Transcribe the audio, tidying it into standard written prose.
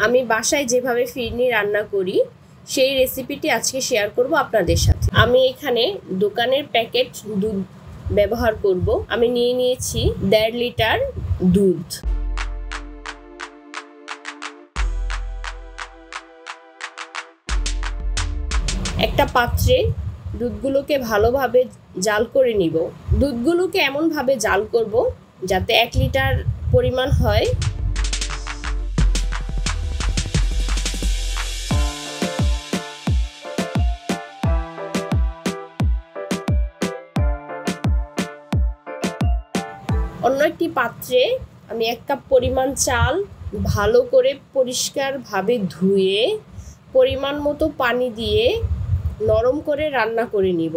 আমি বাসায় যেভাবে ফিরনি রান্না করি সেই রেসিপিটি আজকে শেয়ার করব আপনাদের সাথে। আমি এখানে দোকানের প্যাকেট দুধ ব্যবহার করব। আমি নিয়ে নিয়েছি 1.5 লিটার দুধ। একটা পাত্রে দুধগুলোকে ভালোভাবে জাল করে নিব। দুধগুলোকে এমনভাবে জাল করব যাতে 1 লিটার পরিমাণ হয়। অন্য একটি পাত্রে আমি 1 কাপ পরিমাণ চাল ভালো করে পরিষ্কারভাবে ধুয়ে পরিমাণ মতো পানি দিয়ে নরম করে রান্না করে নিব।